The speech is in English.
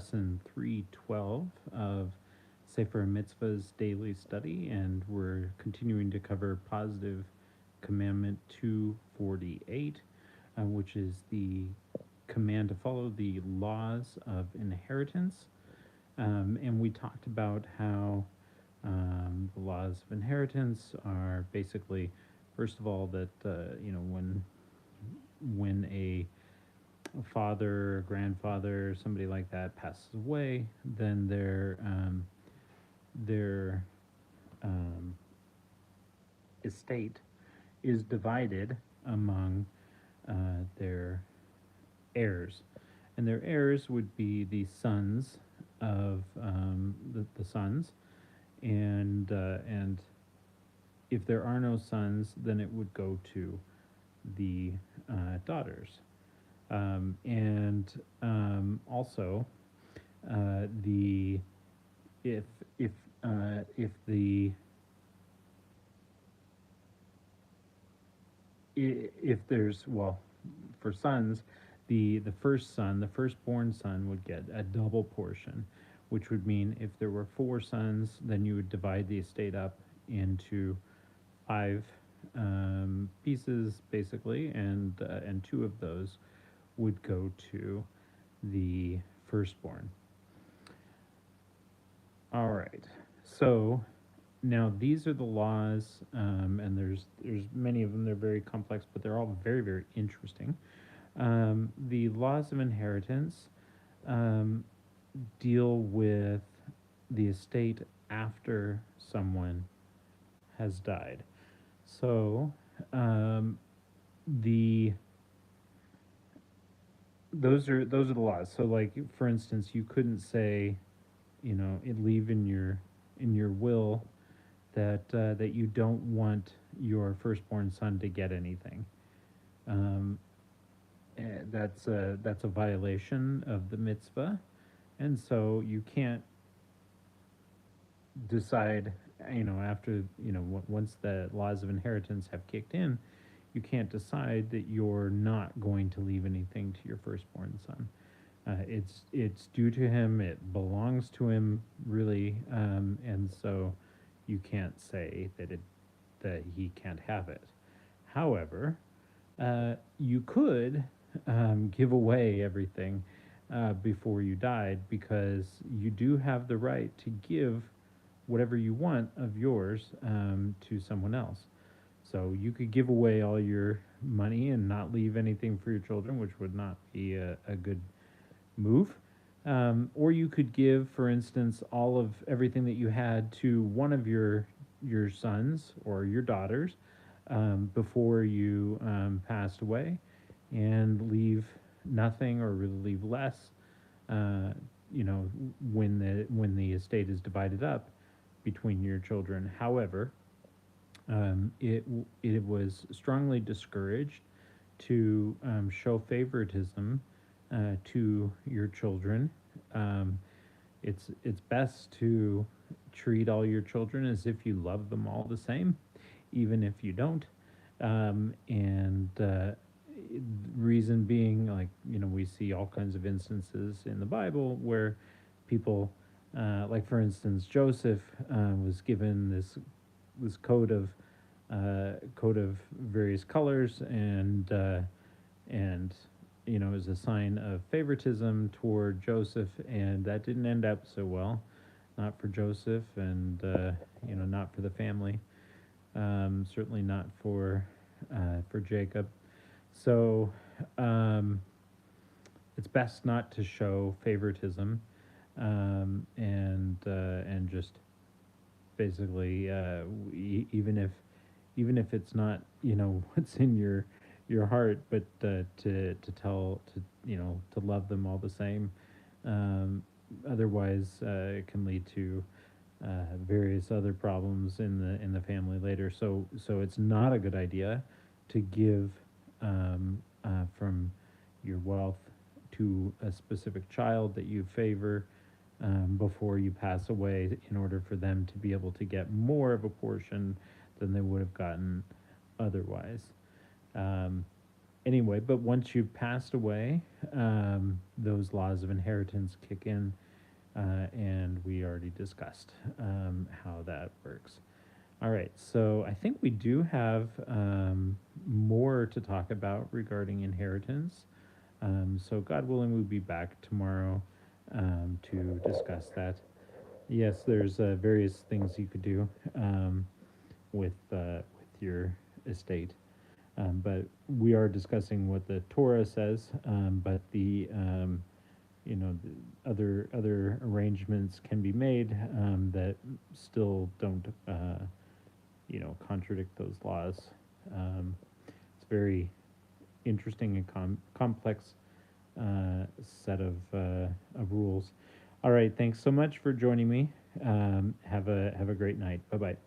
lesson 312 of Sefer mitzvahs daily study, and we're continuing to cover positive commandment 248, which is the command to follow the laws of inheritance. And we talked about how the laws of inheritance are basically, first of all, that when a father, grandfather, somebody like that passes away, then their estate is divided among their heirs, and their heirs would be the sons of the sons, and if there are no sons, then it would go to the daughters. And also, the if if the if there's, well, for sons, the first son, the firstborn son, would get a double portion, which would mean if there were four sons, then you would divide the estate up into five pieces, basically, and two of those would go to the firstborn. All right. So now these are the laws, and there's many of them. They're very complex, but they're all very, very interesting. The laws of inheritance deal with the estate after someone has died. So the those are the laws. So, like, for instance, you couldn't say, leave in your will that you don't want your firstborn son to get anything. That's a violation of the mitzvah, and so you can't decide, after, once the laws of inheritance have kicked in, you can't decide that you're not going to leave anything to your firstborn son. It's due to him. It belongs to him, really, and so you can't say that he can't have it. However, you could give away everything before you died, because you do have the right to give whatever you want of yours to someone else. So you could give away all your money and not leave anything for your children, which would not be a good move. Or you could give, for instance, all of everything that you had to one of your sons or your daughters before you passed away, and leave nothing, or really leave less, when the estate is divided up between your children. However, it was strongly discouraged to show favoritism to your children. It's best to treat all your children as if you love them all the same, even if you don't. And reason being, like, we see all kinds of instances in the Bible where people, like, for instance, Joseph was given this coat of various colors, and as a sign of favoritism toward Joseph, and that didn't end up so well, not for Joseph, and not for the family, certainly not for Jacob. So it's best not to show favoritism, and just basically, even if it's not what's in your heart, but to love them all the same. Otherwise, it can lead to various other problems in the family later. So it's not a good idea to give from your wealth to a specific child that you favor before you pass away, in order for them to be able to get more of a portion than they would have gotten otherwise. Anyway, but once you've passed away, those laws of inheritance kick in, and we already discussed how that works. All right, so I think we do have more to talk about regarding inheritance. So God willing, we'll be back tomorrow to discuss that. Yes, there's various things you could do with your estate. But we are discussing what the Torah says, but the other arrangements can be made that still don't contradict those laws. It's very interesting and complex set of rules. All right, thanks so much for joining me. Have a great night. Bye bye.